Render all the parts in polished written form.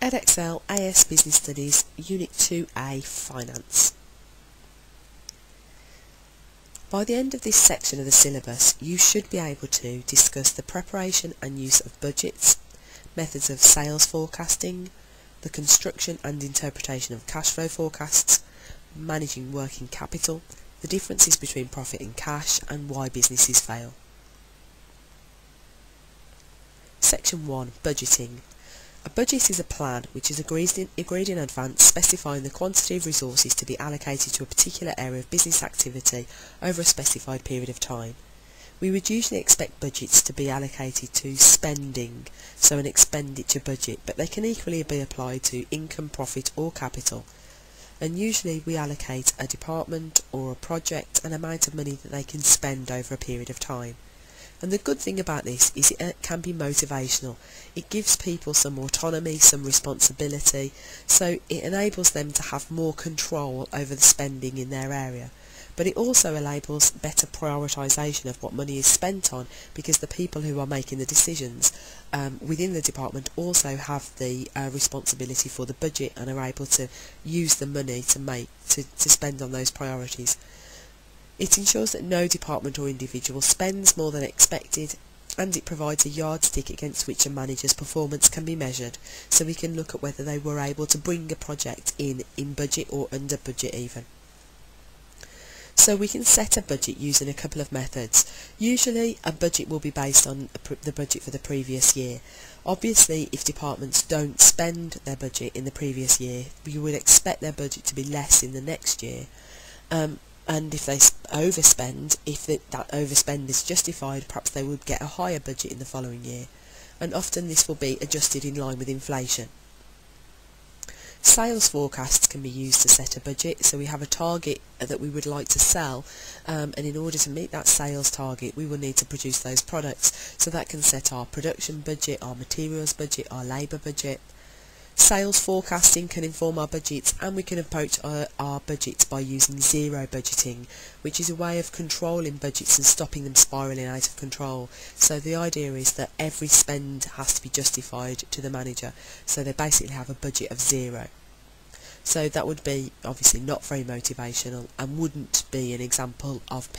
Edexcel AS Business Studies Unit 2A Finance. By the end of this section of the syllabus, you should be able to discuss the preparation and use of budgets, methods of sales forecasting, the construction and interpretation of cash flow forecasts, managing working capital, the differences between profit and cash, and why businesses fail. Section 1. Budgeting. A budget is a plan which is agreed in advance, specifying the quantity of resources to be allocated to a particular area of business activity over a specified period of time. We would usually expect budgets to be allocated to spending, so an expenditure budget, but they can equally be applied to income, profit or capital. And usually we allocate a department or a project an amount of money that they can spend over a period of time. And the good thing about this is it can be motivational. It gives people some autonomy, some responsibility, so it enables them to have more control over the spending in their area. But it also enables better prioritisation of what money is spent on, because the people who are making the decisions within the department also have the responsibility for the budget and are able to use the money to spend on those priorities. It ensures that no department or individual spends more than expected, and it provides a yardstick against which a manager's performance can be measured, so we can look at whether they were able to bring a project in budget or under budget even. So we can set a budget using a couple of methods. Usually a budget will be based on the budget for the previous year. Obviously, if departments don't spend their budget in the previous year, we would expect their budget to be less in the next year. And if they overspend, if that overspend is justified, perhaps they would get a higher budget in the following year. And often this will be adjusted in line with inflation. Sales forecasts can be used to set a budget, so we have a target that we would like to sell, and in order to meet that sales target we will need to produce those products, so that can set our production budget, our materials budget, our labour budget. Sales forecasting can inform our budgets, and we can approach our budgets by using zero budgeting, which is a way of controlling budgets and stopping them spiralling out of control. So the idea is that every spend has to be justified to the manager, so they basically have a budget of zero. So that would be obviously not very motivational and wouldn't be an example of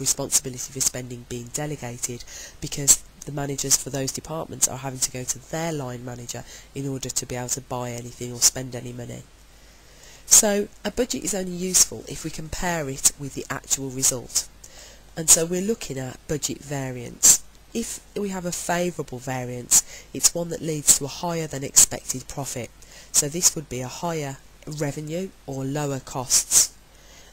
responsibility for spending being delegated, because the managers for those departments are having to go to their line manager in order to be able to buy anything or spend any money. So a budget is only useful if we compare it with the actual result. And so we're looking at budget variance. If we have a favourable variance, it's one that leads to a higher than expected profit. So this would be a higher revenue or lower costs.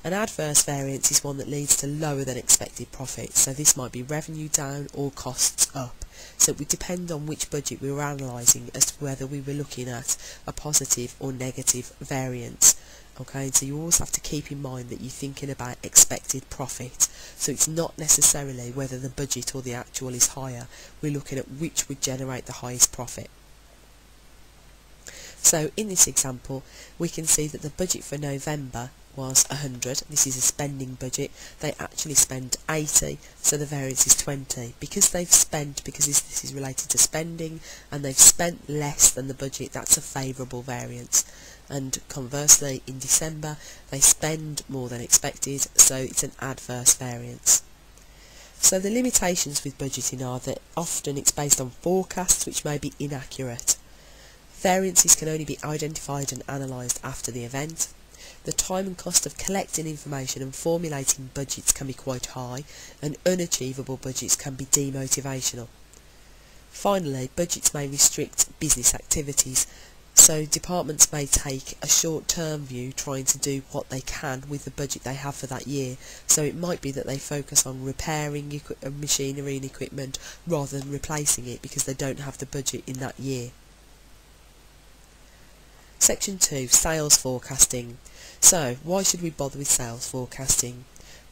An adverse variance is one that leads to lower than expected profit, so this might be revenue down or costs up. So it would depend on which budget we were analysing as to whether we were looking at a positive or negative variance. Okay, so you always have to keep in mind that you're thinking about expected profit, so it's not necessarily whether the budget or the actual is higher, we're looking at which would generate the highest profit. So in this example we can see that the budget for November was 100, this is a spending budget, they actually spent 80, so the variance is 20. Because this is related to spending and they've spent less than the budget, that's a favourable variance. And conversely, in December they spend more than expected, so it's an adverse variance. So the limitations with budgeting are that often it's based on forecasts which may be inaccurate. Variances can only be identified and analysed after the event. The time and cost of collecting information and formulating budgets can be quite high, and unachievable budgets can be demotivational. Finally, budgets may restrict business activities, so departments may take a short-term view trying to do what they can with the budget they have for that year, so it might be that they focus on repairing machinery and equipment rather than replacing it because they don't have the budget in that year. Section 2. Sales forecasting. So, why should we bother with sales forecasting?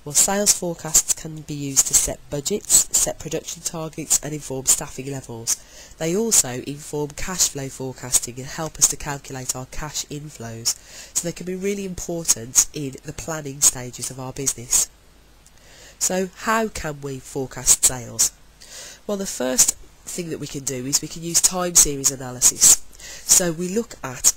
Well, sales forecasts can be used to set budgets, set production targets and inform staffing levels. They also inform cash flow forecasting and help us to calculate our cash inflows, so they can be really important in the planning stages of our business. So, how can we forecast sales? Well, the first thing that we can do is we can use time series analysis. So we look at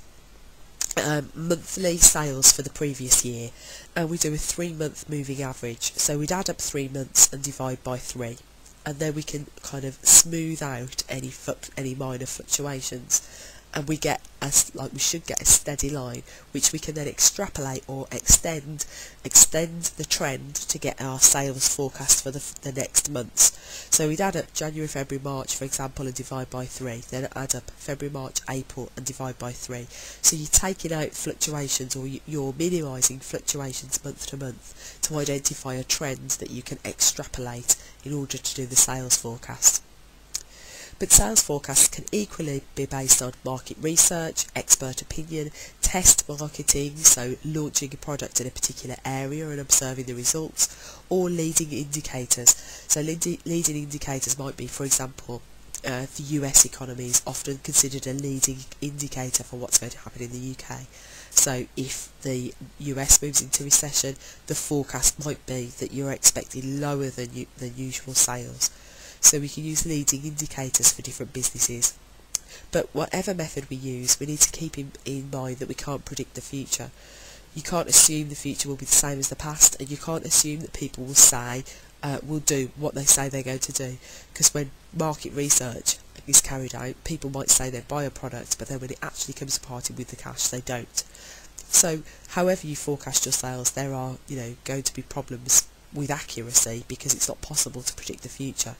monthly sales for the previous year, and we do a 3-month moving average. So we'd add up 3 months and divide by 3, and then we can kind of smooth out any minor fluctuations, and we get we should get a steady line, which we can then extrapolate or extend the trend to get our sales forecast for the next months. So we'd add up January, February, March, for example, and divide by 3, then add up February, March, April and divide by 3. So you're taking out fluctuations, or you're minimising fluctuations month to month to identify a trend that you can extrapolate in order to do the sales forecast. But sales forecasts can equally be based on market research, expert opinion, test marketing, so launching a product in a particular area and observing the results, or leading indicators. So leading indicators might be, for example, the US economy is often considered a leading indicator for what's going to happen in the UK. So if the US moves into recession, the forecast might be that you're expecting lower than usual sales. So we can use leading indicators for different businesses. But whatever method we use, we need to keep in mind that we can't predict the future. You can't assume the future will be the same as the past, and you can't assume that people will do what they say they're going to do. Because when market research is carried out, people might say they buy a product, but then when it actually comes to parting with the cash, they don't. So however you forecast your sales, there are going to be problems with accuracy, because it's not possible to predict the future.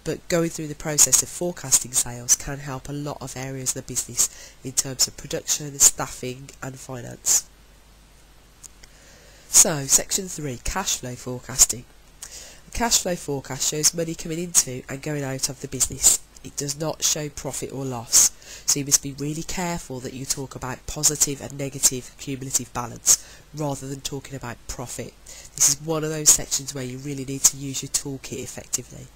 But going through the process of forecasting sales can help a lot of areas of the business in terms of production, staffing and finance. So, section 3, cash flow forecasting. A cash flow forecast shows money coming into and going out of the business. It does not show profit or loss, so you must be really careful that you talk about positive and negative cumulative balance rather than talking about profit. This is one of those sections where you really need to use your toolkit effectively.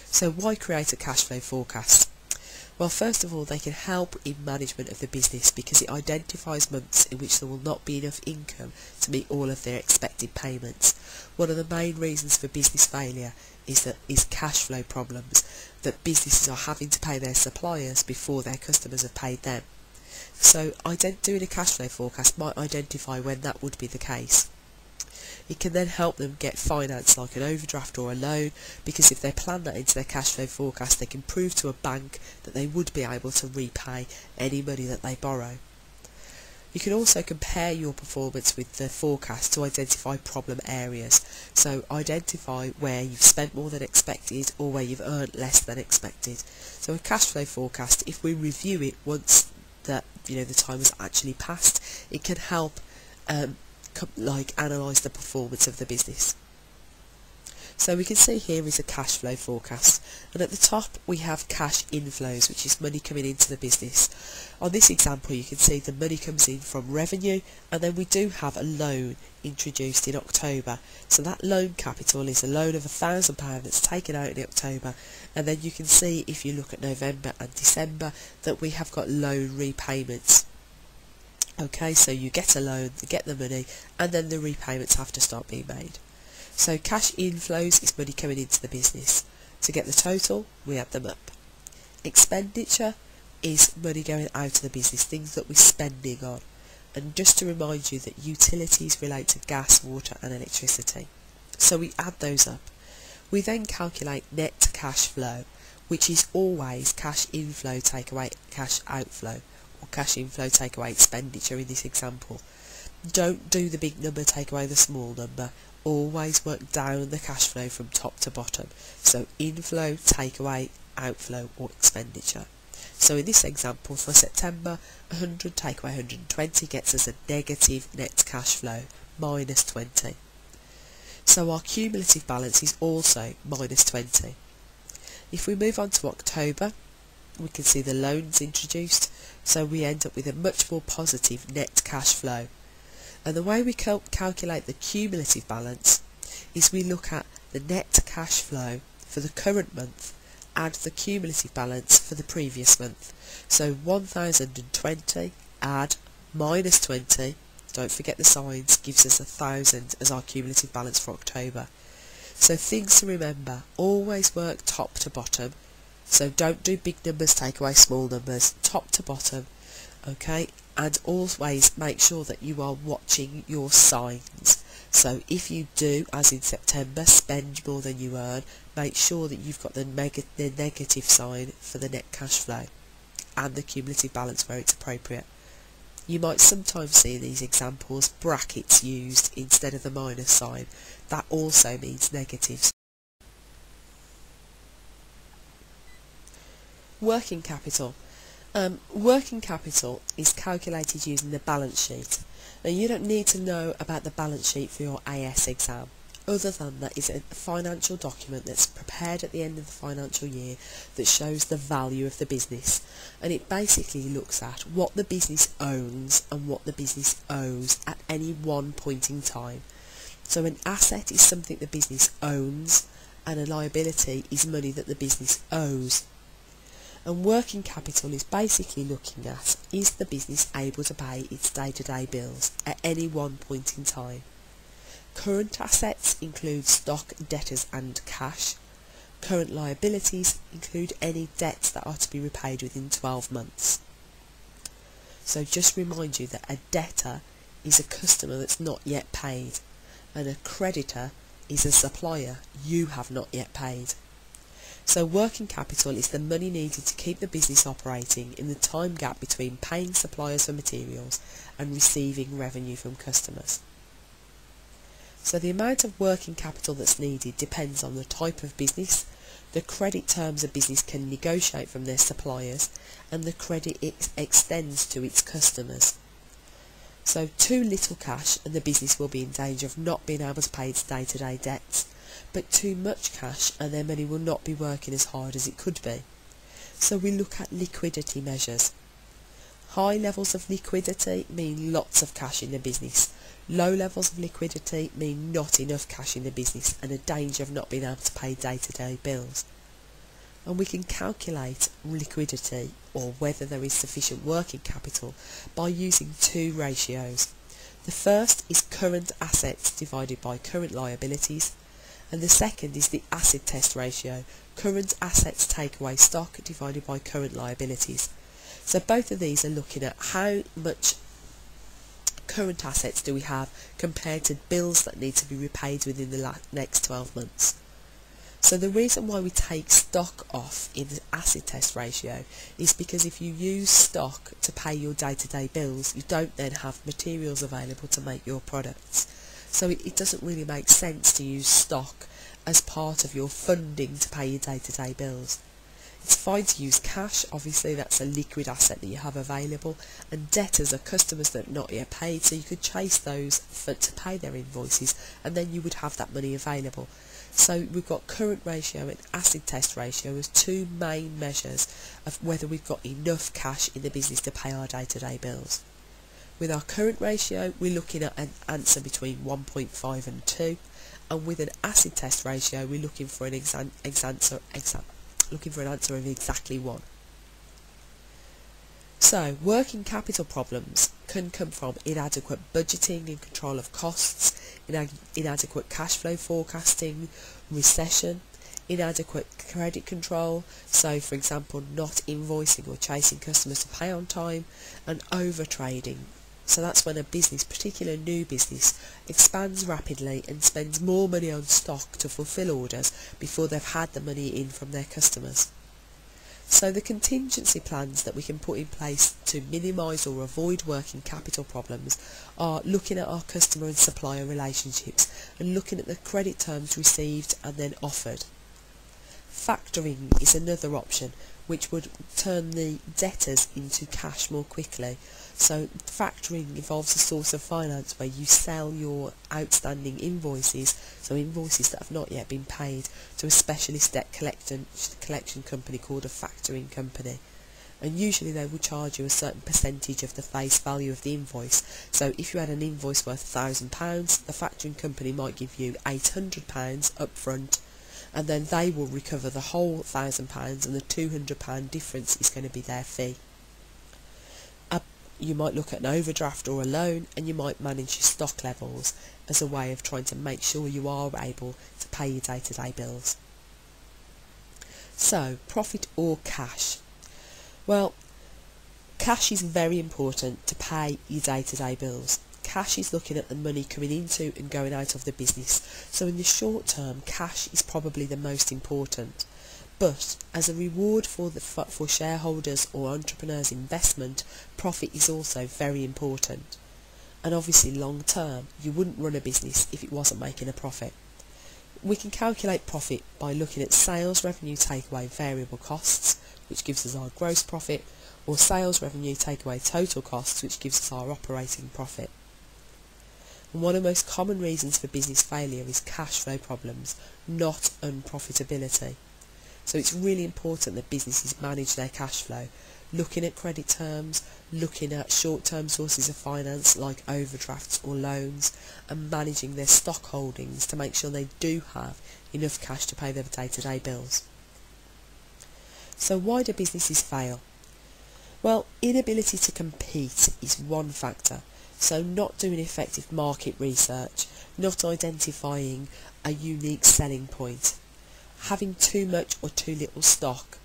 So why create a cash flow forecast? Well, first of all, they can help in management of the business because it identifies months in which there will not be enough income to meet all of their expected payments. One of the main reasons for business failure is cash flow problems, that businesses are having to pay their suppliers before their customers have paid them. So doing a cash flow forecast might identify when that would be the case. It can then help them get finance like an overdraft or a loan, because if they plan that into their cash flow forecast, they can prove to a bank that they would be able to repay any money that they borrow. You can also compare your performance with the forecast to identify problem areas. So identify where you've spent more than expected or where you've earned less than expected. So a cash flow forecast, if we review it once that the time has actually passed, it can help analyse the performance of the business. So we can see here is a cash flow forecast, and at the top we have cash inflows, which is money coming into the business. On this example you can see the money comes in from revenue, and then we do have a loan introduced in October. So that loan capital is a loan of £1,000 that's taken out in October, and then you can see if you look at November and December that we have got loan repayments. Okay, so you get a loan, you get the money, and then the repayments have to start being made. So cash inflows is money coming into the business. To get the total, we add them up. Expenditure is money going out of the business, things that we're spending on. And just to remind you that utilities relate to gas, water and electricity. So we add those up. We then calculate net cash flow, which is always cash inflow take away cash outflow, or cash inflow take away expenditure in this example. Don't do the big number take away the small number. Always work down the cash flow from top to bottom. So inflow take away outflow or expenditure. So in this example for September, 100 take away 120 gets us a negative net cash flow, minus 20. So our cumulative balance is also minus 20. If we move on to October, we can see the loans introduced, so we end up with a much more positive net cash flow. And the way we calculate the cumulative balance is we look at the net cash flow for the current month, add the cumulative balance for the previous month. So 1020 add minus 20, don't forget the signs, gives us 1000 as our cumulative balance for October. So things to remember, always work top to bottom. So don't do big numbers, take away small numbers, top to bottom, okay? And always make sure that you are watching your signs. So if you do, as in September, spend more than you earn, make sure that you've got the negative sign for the net cash flow and the cumulative balance where it's appropriate. You might sometimes see in these examples brackets used instead of the minus sign. That also means negatives. Working capital. Working capital is calculated using the balance sheet. Now you don't need to know about the balance sheet for your AS exam, other than that it's a financial document that's prepared at the end of the financial year that shows the value of the business, and it basically looks at what the business owns and what the business owes at any one point in time. So an asset is something the business owns, and a liability is money that the business owes. And working capital is basically looking at, is the business able to pay its day-to-day bills at any one point in time? Current assets include stock, debtors and cash. Current liabilities include any debts that are to be repaid within 12 months. So just remind you that a debtor is a customer that's not yet paid, and a creditor is a supplier you have not yet paid. So working capital is the money needed to keep the business operating in the time gap between paying suppliers for materials and receiving revenue from customers. So the amount of working capital that's needed depends on the type of business, the credit terms a business can negotiate from their suppliers, and the credit it extends to its customers. So too little cash and the business will be in danger of not being able to pay its day-to-day debts, but too much cash and their money will not be working as hard as it could be. So we look at liquidity measures. High levels of liquidity mean lots of cash in the business. Low levels of liquidity mean not enough cash in the business and a danger of not being able to pay day-to-day bills. And we can calculate liquidity, or whether there is sufficient working capital, by using two ratios. The first is current assets divided by current liabilities, and the second is the acid test ratio, current assets take away stock divided by current liabilities. So both of these are looking at how much current assets do we have compared to bills that need to be repaid within the next 12 months. So the reason why we take stock off in the acid test ratio is because if you use stock to pay your day-to-day bills, you don't then have materials available to make your products. So it doesn't really make sense to use stock as part of your funding to pay your day-to-day bills. It's fine to use cash, obviously that's a liquid asset that you have available, and debtors are customers that are not yet paid, so you could chase those to pay their invoices and then you would have that money available. So we've got current ratio and acid test ratio as two main measures of whether we've got enough cash in the business to pay our day-to-day bills. With our current ratio, we're looking at an answer between 1.5 and 2, and with an acid test ratio, we're looking for an answer of exactly 1. So, working capital problems can come from inadequate budgeting and control of costs, inadequate cash flow forecasting, recession, inadequate credit control, so for example not invoicing or chasing customers to pay on time, and overtrading. So that's when a business, particularly a new business, expands rapidly and spends more money on stock to fulfil orders before they've had the money in from their customers. So the contingency plans that we can put in place to minimise or avoid working capital problems are looking at our customer and supplier relationships and looking at the credit terms received and then offered. Factoring is another option which would turn the debtors into cash more quickly. So factoring involves a source of finance where you sell your outstanding invoices, so invoices that have not yet been paid, to a specialist debt collection company called a factoring company. And usually they will charge you a certain percentage of the face value of the invoice. So if you had an invoice worth £1,000, the factoring company might give you £800 up front, and then they will recover the whole £1,000, and the £200 difference is going to be their fee. You might look at an overdraft or a loan, and you might manage your stock levels as a way of trying to make sure you are able to pay your day-to-day bills. So, profit or cash? Well, cash is very important to pay your day-to-day bills. Cash is looking at the money coming into and going out of the business. So in the short term, cash is probably the most important. But as a reward for shareholders or entrepreneurs' investment, profit is also very important. And obviously long term, you wouldn't run a business if it wasn't making a profit. We can calculate profit by looking at sales revenue take away variable costs, which gives us our gross profit, or sales revenue take away total costs, which gives us our operating profit. And one of the most common reasons for business failure is cash flow problems, not unprofitability. So it's really important that businesses manage their cash flow, looking at credit terms, looking at short-term sources of finance like overdrafts or loans, and managing their stock holdings to make sure they do have enough cash to pay their day-to-day bills. So why do businesses fail? Well, inability to compete is one factor. So not doing effective market research, not identifying a unique selling point, having too much or too little stock,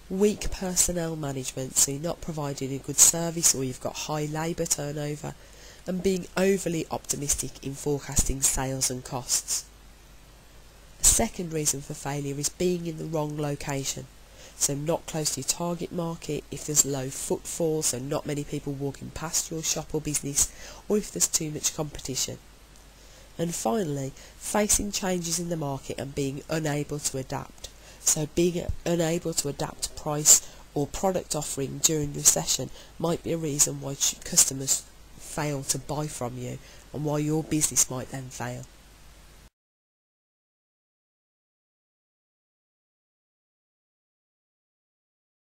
weak personnel management, so you're not providing a good service or you've got high labour turnover, and being overly optimistic in forecasting sales and costs. A second reason for failure is being in the wrong location. So not close to your target market, if there's low footfall, so not many people walking past your shop or business, or if there's too much competition. And finally, facing changes in the market and being unable to adapt. So being unable to adapt price or product offering during recession might be a reason why customers fail to buy from you and why your business might then fail.